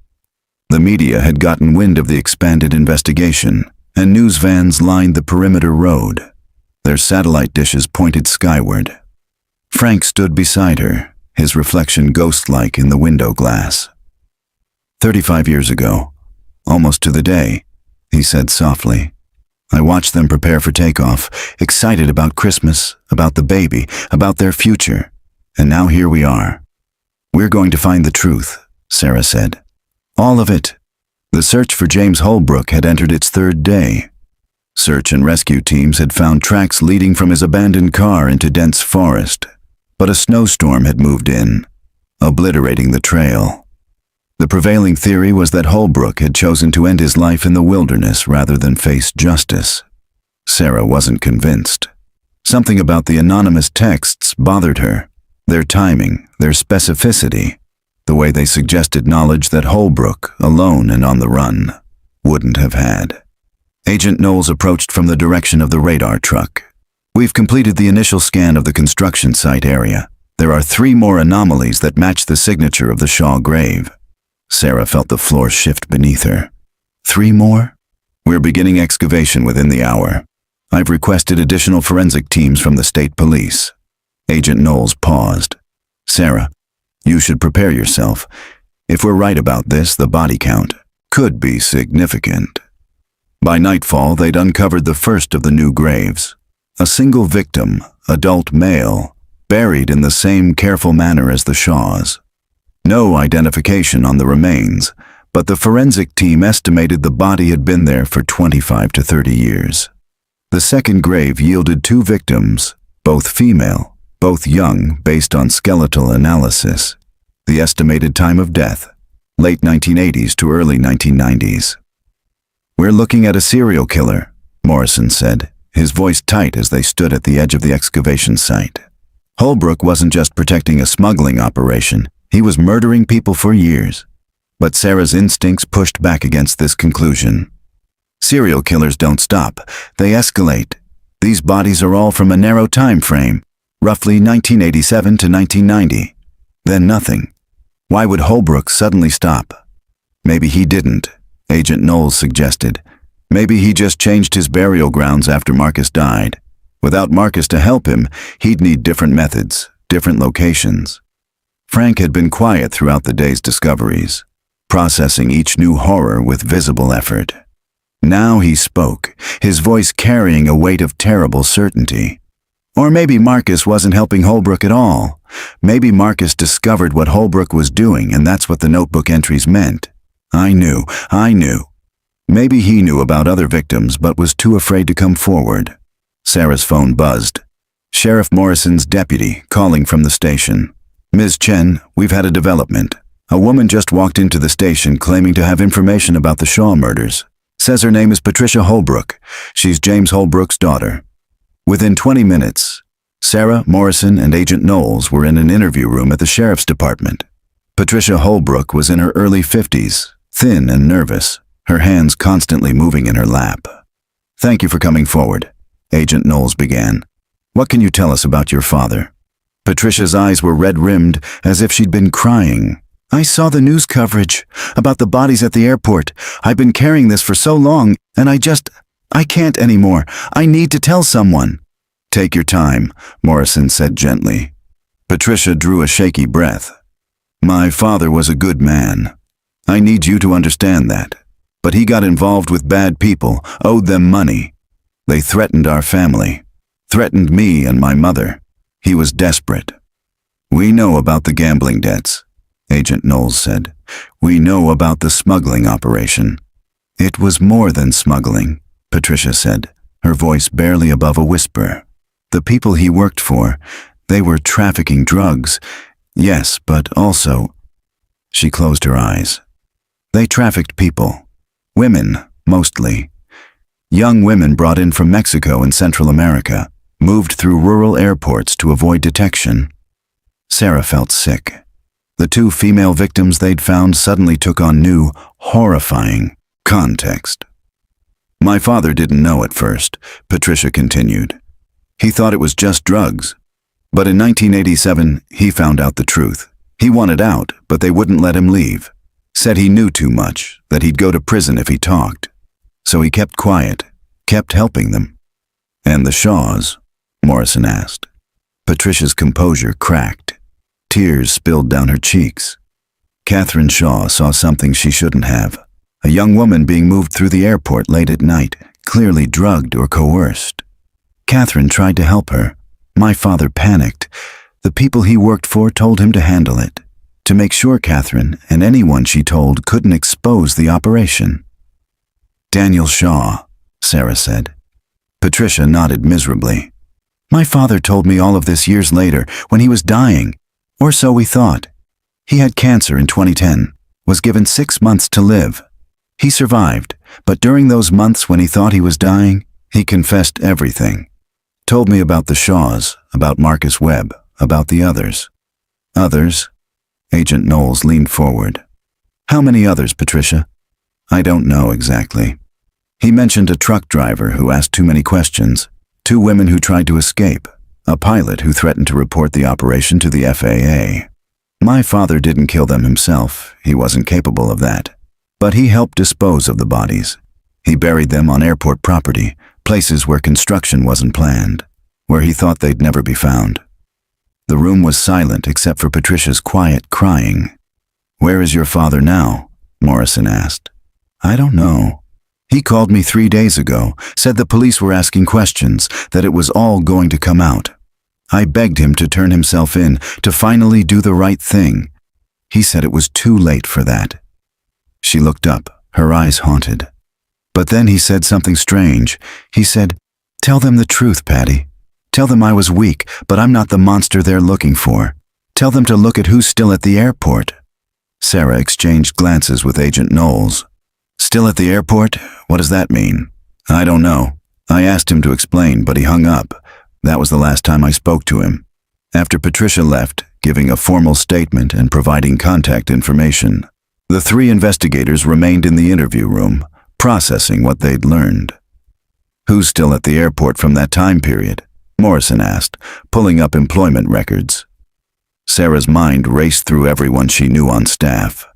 The media had gotten wind of the expanded investigation, and news vans lined the perimeter road. Their satellite dishes pointed skyward. Frank stood beside her, his reflection ghost-like in the window glass. 35 years ago, almost to the day, he said softly. I watched them prepare for takeoff, excited about Christmas, about the baby, about their future. And now here we are. We're going to find the truth, Sarah said. All of it. The search for James Holbrook had entered its 3rd day. Search and rescue teams had found tracks leading from his abandoned car into dense forest, but a snowstorm had moved in, obliterating the trail. The prevailing theory was that Holbrook had chosen to end his life in the wilderness rather than face justice. Sarah wasn't convinced. Something about the anonymous texts bothered her. Their timing, their specificity, the way they suggested knowledge that Holbrook, alone and on the run, wouldn't have had. Agent Knowles approached from the direction of the radar truck. We've completed the initial scan of the construction site area. There are 3 more anomalies that match the signature of the Shaw grave. Sarah felt the floor shift beneath her. 3 more? We're beginning excavation within the hour. I've requested additional forensic teams from the state police. Agent Knowles paused. Sarah, you should prepare yourself. If we're right about this, the body count could be significant. By nightfall, they'd uncovered the first of the new graves. A single victim, adult male, buried in the same careful manner as the Shaws. No identification on the remains, but the forensic team estimated the body had been there for 25 to 30 years. The second grave yielded 2 victims, both female, both young based on skeletal analysis. The estimated time of death, late 1980s to early 1990s. We're looking at a serial killer, Morrison said, his voice tight as they stood at the edge of the excavation site. Holbrook wasn't just protecting a smuggling operation, he was murdering people for years. But Sarah's instincts pushed back against this conclusion. Serial killers don't stop, they escalate. These bodies are all from a narrow time frame, roughly 1987 to 1990. Then nothing. Why would Holbrook suddenly stop? Maybe he didn't, Agent Knowles suggested. Maybe he just changed his burial grounds after Marcus died. Without Marcus to help him, he'd need different methods, different locations. Frank had been quiet throughout the day's discoveries, processing each new horror with visible effort. Now he spoke, his voice carrying a weight of terrible certainty. Or maybe Marcus wasn't helping Holbrook at all. Maybe Marcus discovered what Holbrook was doing, and that's what the notebook entries meant. I knew. Maybe he knew about other victims, but was too afraid to come forward. Sarah's phone buzzed. Sheriff Morrison's deputy, calling from the station. Ms. Chen, we've had a development. A woman just walked into the station claiming to have information about the Shaw murders. Says her name is Patricia Holbrook. She's James Holbrook's daughter. Within 20 minutes, Sarah, Morrison, and Agent Knowles were in an interview room at the sheriff's department. Patricia Holbrook was in her early 50s, thin and nervous, her hands constantly moving in her lap. Thank you for coming forward. Agent Knowles began. What can you tell us about your father? Patricia's eyes were red-rimmed, as if she'd been crying. I saw the news coverage about the bodies at the airport. I've been carrying this for so long, and I can't anymore. I need to tell someone. Take your time, Morrison said gently. Patricia drew a shaky breath. My father was a good man. I need you to understand that. But he got involved with bad people, owed them money. They threatened our family, threatened me and my mother. He was desperate. We know about the gambling debts, Agent Knowles said. We know about the smuggling operation. It was more than smuggling, Patricia said, her voice barely above a whisper. The people he worked for, they were trafficking drugs. Yes, but also... She closed her eyes. They trafficked people. Women, mostly. Young women brought in from Mexico and Central America, moved through rural airports to avoid detection. Sarah felt sick. The two female victims they'd found suddenly took on new, horrifying context. My father didn't know at first, Patricia continued. He thought it was just drugs. But in 1987, he found out the truth. He wanted out, but they wouldn't let him leave. Said he knew too much, that he'd go to prison if he talked. So he kept quiet, kept helping them. And the Shaws? Morrison asked. Patricia's composure cracked. Tears spilled down her cheeks. Catherine Shaw saw something she shouldn't have. A young woman being moved through the airport late at night, clearly drugged or coerced. Catherine tried to help her. My father panicked. The people he worked for told him to handle it, to make sure Catherine and anyone she told couldn't expose the operation. Daniel Shaw, Sarah said. Patricia nodded miserably. My father told me all of this years later, when he was dying, or so we thought. He had cancer in 2010, was given 6 months to live. He survived, but during those months when he thought he was dying, he confessed everything. Told me about the Shaws, about Marcus Webb, about the others. Others? Agent Knowles leaned forward. How many others, Patricia? I don't know exactly. He mentioned a truck driver who asked too many questions, 2 women who tried to escape, a pilot who threatened to report the operation to the FAA. My father didn't kill them himself, he wasn't capable of that. But he helped dispose of the bodies. He buried them on airport property, places where construction wasn't planned, where he thought they'd never be found. The room was silent except for Patricia's quiet crying. Where is your father now? Morrison asked. I don't know. He called me 3 days ago, said the police were asking questions, that it was all going to come out. I begged him to turn himself in, to finally do the right thing. He said it was too late for that. She looked up, her eyes haunted. But then he said something strange. He said, tell them the truth, Patty. Tell them I was weak, but I'm not the monster they're looking for. Tell them to look at who's still at the airport. Sarah exchanged glances with Agent Knowles. Still at the airport? What does that mean? I don't know. I asked him to explain, but he hung up. That was the last time I spoke to him. After Patricia left, giving a formal statement and providing contact information, the 3 investigators remained in the interview room, processing what they'd learned. Who's still at the airport from that time period? Morrison asked, pulling up employment records. Sarah's mind raced through everyone she knew on staff.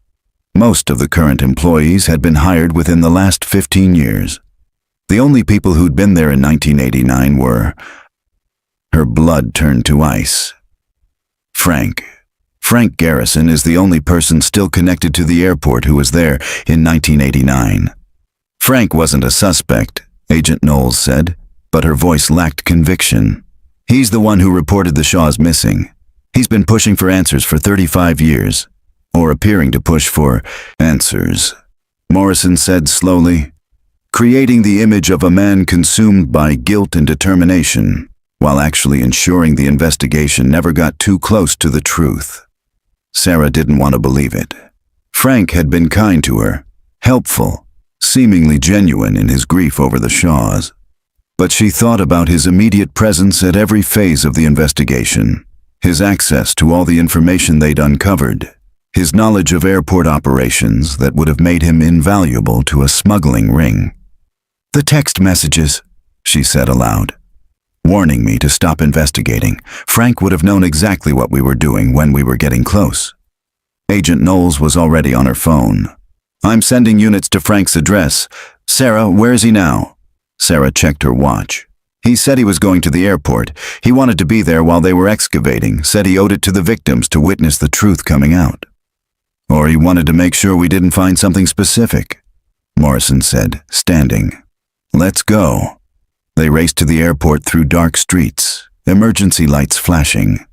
Most of the current employees had been hired within the last 15 years. The only people who'd been there in 1989 were... Her blood turned to ice. Frank. Frank Garrison is the only person still connected to the airport who was there in 1989. Frank wasn't a suspect, Agent Knowles said, but her voice lacked conviction. He's the one who reported the Shaws missing. He's been pushing for answers for 35 years, or appearing to push for answers. Morrison said slowly, creating the image of a man consumed by guilt and determination, while actually ensuring the investigation never got too close to the truth. Sarah didn't want to believe it. Frank had been kind to her, helpful, seemingly genuine in his grief over the Shaws. But she thought about his immediate presence at every phase of the investigation, his access to all the information they'd uncovered, his knowledge of airport operations that would have made him invaluable to a smuggling ring. "The text messages," she said aloud. Warning me to stop investigating. Frank would have known exactly what we were doing when we were getting close. Agent Knowles was already on her phone. "I'm sending units to Frank's address. Sarah, where is he now?" Sarah checked her watch. "He said he was going to the airport. He wanted to be there while they were excavating, said he owed it to the victims to witness the truth coming out. Or he wanted to make sure we didn't find something specific," Morrison said, standing. "Let's go." They raced to the airport through dark streets, emergency lights flashing.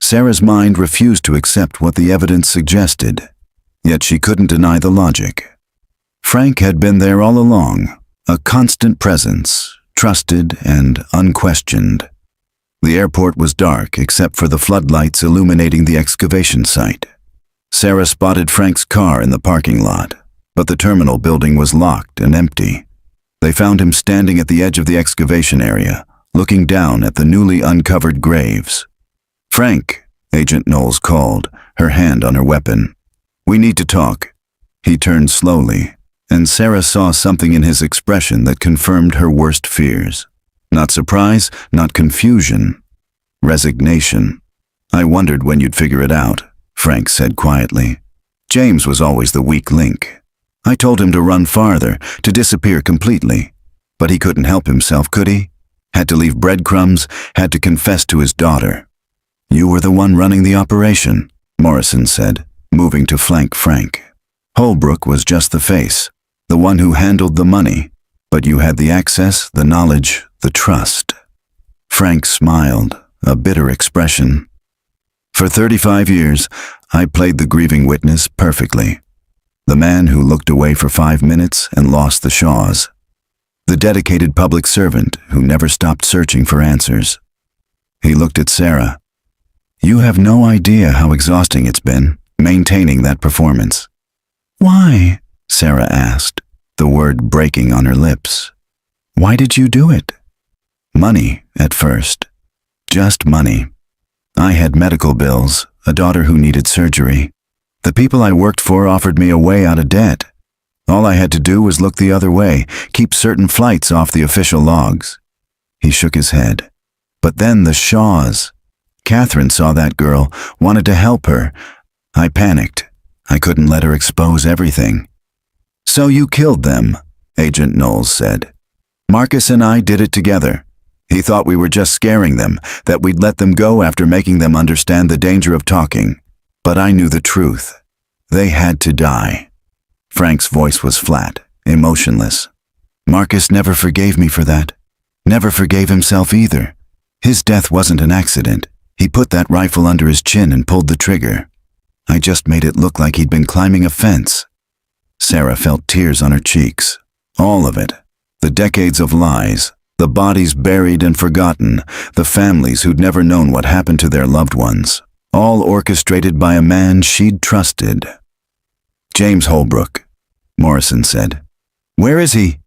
Sarah's mind refused to accept what the evidence suggested, yet she couldn't deny the logic. Frank had been there all along, a constant presence, trusted and unquestioned. The airport was dark except for the floodlights illuminating the excavation site. Sarah spotted Frank's car in the parking lot, but the terminal building was locked and empty. They found him standing at the edge of the excavation area, looking down at the newly uncovered graves. "Frank," Agent Knowles called, her hand on her weapon. "We need to talk." He turned slowly, and Sarah saw something in his expression that confirmed her worst fears. Not surprise, not confusion. Resignation. "I wondered when you'd figure it out," Frank said quietly. "James was always the weak link. I told him to run farther, to disappear completely. But he couldn't help himself, could he? Had to leave breadcrumbs, had to confess to his daughter." "You were the one running the operation," Morrison said, moving to flank Frank. "Holbrook was just the face, the one who handled the money, but you had the access, the knowledge, the trust." Frank smiled, a bitter expression. "For 35 years, I played the grieving witness perfectly. The man who looked away for 5 minutes and lost the Shaws. The dedicated public servant who never stopped searching for answers." He looked at Sarah. "You have no idea how exhausting it's been, maintaining that performance." "Why?" Sarah asked, the word breaking on her lips. "Why did you do it?" "Money, at first. Just money. I had medical bills, a daughter who needed surgery. The people I worked for offered me a way out of debt. All I had to do was look the other way, keep certain flights off the official logs." He shook his head. "But then the Shaws. Catherine saw that girl, wanted to help her. I panicked. I couldn't let her expose everything." "So you killed them," Agent Knowles said. "Marcus and I did it together. He thought we were just scaring them, that we'd let them go after making them understand the danger of talking. But I knew the truth. They had to die." Frank's voice was flat, emotionless. "Marcus never forgave me for that. Never forgave himself either. His death wasn't an accident. He put that rifle under his chin and pulled the trigger. I just made it look like he'd been climbing a fence." Sarah felt tears on her cheeks. All of it. The decades of lies, the bodies buried and forgotten, the families who'd never known what happened to their loved ones. All orchestrated by a man she'd trusted. "James Holbrook," Morrison said. "Where is he?"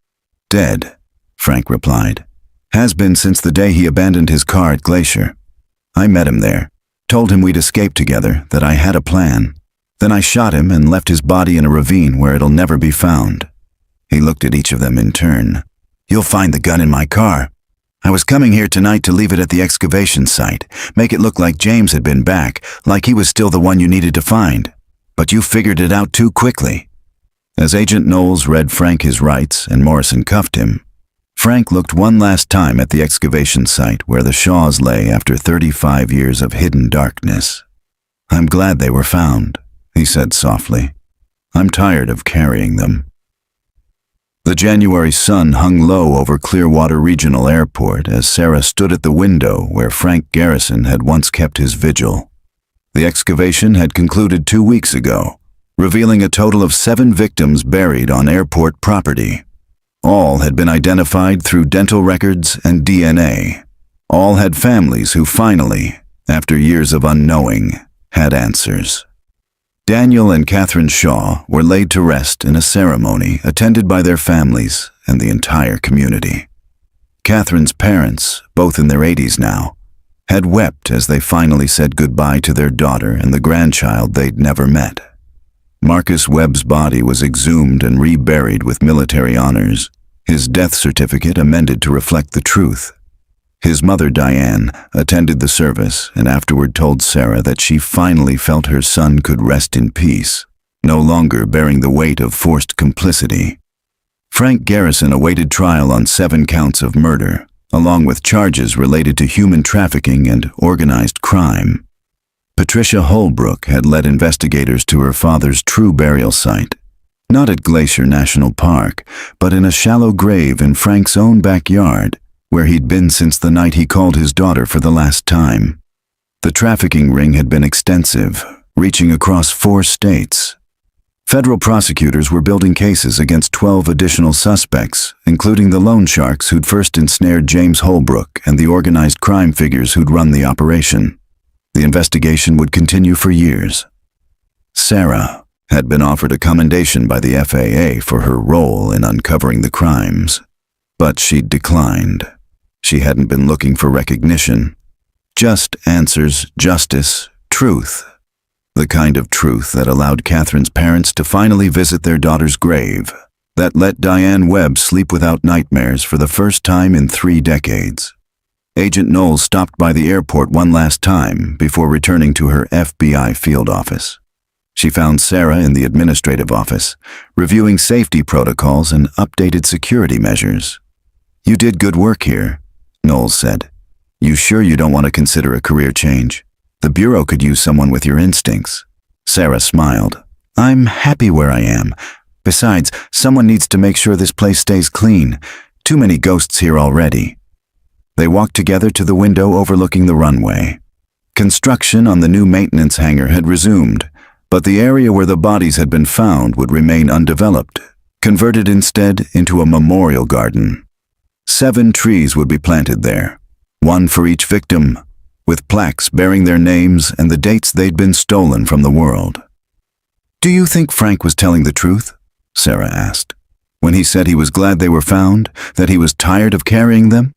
"Dead," Frank replied. "Has been since the day he abandoned his car at Glacier. I met him there, told him we'd escape together, that I had a plan. Then I shot him and left his body in a ravine where it'll never be found." He looked at each of them in turn. "You'll find the gun in my car. I was coming here tonight to leave it at the excavation site, make it look like James had been back, like he was still the one you needed to find. But you figured it out too quickly." As Agent Knowles read Frank his rights and Morrison cuffed him, Frank looked one last time at the excavation site where the Shaws lay after 35 years of hidden darkness. "I'm glad they were found," he said softly. "I'm tired of carrying them." The January sun hung low over Clearwater Regional Airport as Sarah stood at the window where Frank Garrison had once kept his vigil. The excavation had concluded 2 weeks ago, revealing a total of 7 victims buried on airport property. All had been identified through dental records and DNA. All had families who finally, after years of unknowing, had answers. Daniel and Catherine Shaw were laid to rest in a ceremony attended by their families and the entire community. Catherine's parents, both in their 80s now, had wept as they finally said goodbye to their daughter and the grandchild they'd never met. Marcus Webb's body was exhumed and reburied with military honors, his death certificate amended to reflect the truth. His mother, Diane, attended the service and afterward told Sarah that she finally felt her son could rest in peace, no longer bearing the weight of forced complicity. Frank Garrison awaited trial on 7 counts of murder, along with charges related to human trafficking and organized crime. Patricia Holbrook had led investigators to her father's true burial site, not at Glacier National Park, but in a shallow grave in Frank's own backyard, where he'd been since the night he called his daughter for the last time. The trafficking ring had been extensive, reaching across 4 states. Federal prosecutors were building cases against 12 additional suspects, including the loan sharks who'd first ensnared James Holbrook and the organized crime figures who'd run the operation. The investigation would continue for years. Sarah had been offered a commendation by the FAA for her role in uncovering the crimes, but she'd declined. She hadn't been looking for recognition, just answers, justice, truth. The kind of truth that allowed Catherine's parents to finally visit their daughter's grave, that let Diane Webb sleep without nightmares for the first time in 3 decades. Agent Knowles stopped by the airport one last time before returning to her FBI field office. She found Sarah in the administrative office, reviewing safety protocols and updated security measures. "You did good work here," Knowles said. "You sure you don't want to consider a career change? The Bureau could use someone with your instincts." Sarah smiled. "I'm happy where I am. Besides, someone needs to make sure this place stays clean. Too many ghosts here already." They walked together to the window overlooking the runway. Construction on the new maintenance hangar had resumed, but the area where the bodies had been found would remain undeveloped, converted instead into a memorial garden. 7 trees would be planted there, 1 for each victim, with plaques bearing their names and the dates they'd been stolen from the world. "Do you think Frank was telling the truth?" Sarah asked. "When he said he was glad they were found, that he was tired of carrying them?"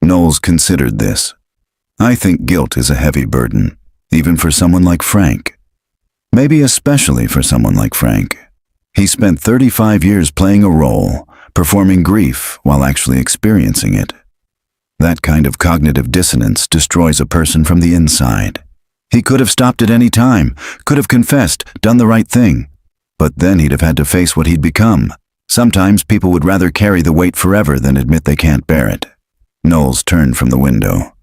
Knowles considered this. "I think guilt is a heavy burden, even for someone like Frank. Maybe especially for someone like Frank. He spent 35 years playing a role, performing grief while actually experiencing it. That kind of cognitive dissonance destroys a person from the inside. He could have stopped at any time, could have confessed, done the right thing. But then he'd have had to face what he'd become. Sometimes people would rather carry the weight forever than admit they can't bear it." Knowles turned from the window.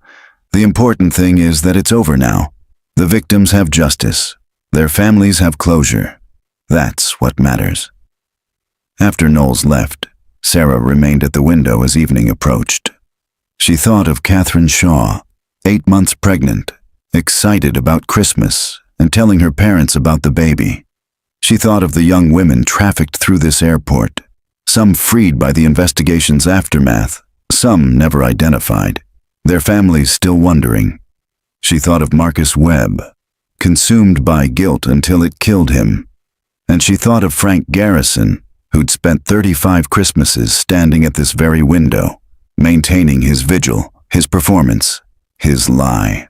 "The important thing is that it's over now. The victims have justice. Their families have closure. That's what matters." After Knowles left, Sarah remained at the window as evening approached. She thought of Catherine Shaw, 8 months pregnant, excited about Christmas and telling her parents about the baby. She thought of the young women trafficked through this airport, some freed by the investigation's aftermath, some never identified, their families still wondering. She thought of Marcus Webb, consumed by guilt until it killed him. And she thought of Frank Garrison, who'd spent 35 Christmases standing at this very window, maintaining his vigil, his performance, his lie.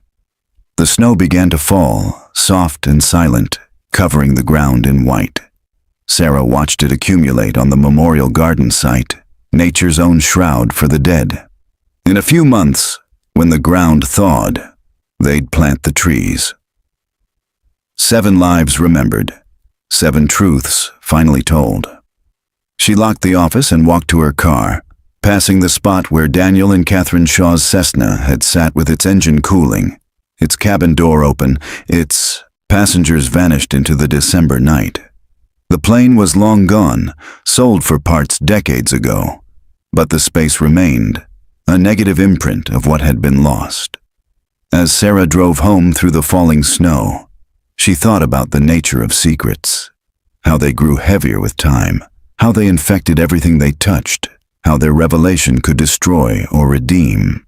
The snow began to fall, soft and silent, covering the ground in white. Sarah watched it accumulate on the memorial garden site, nature's own shroud for the dead. In a few months, when the ground thawed, they'd plant the trees. 7 lives remembered, 7 truths finally told. She locked the office and walked to her car, passing the spot where Daniel and Catherine Shaw's Cessna had sat with its engine cooling, its cabin door open, its passengers vanished into the December night. The plane was long gone, sold for parts decades ago, but the space remained, a negative imprint of what had been lost. As Sarah drove home through the falling snow, she thought about the nature of secrets, how they grew heavier with time, how they infected everything they touched, how their revelation could destroy or redeem.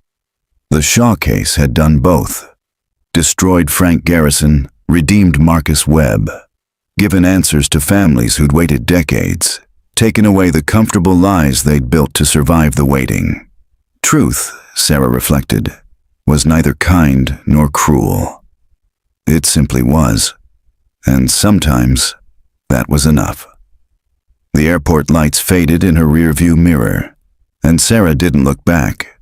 The Shaw case had done both. Destroyed Frank Garrison, redeemed Marcus Webb, given answers to families who'd waited decades, taken away the comfortable lies they'd built to survive the waiting. Truth, Sarah reflected, was neither kind nor cruel. It simply was, and sometimes that was enough. The airport lights faded in her rearview mirror, and Sarah didn't look back.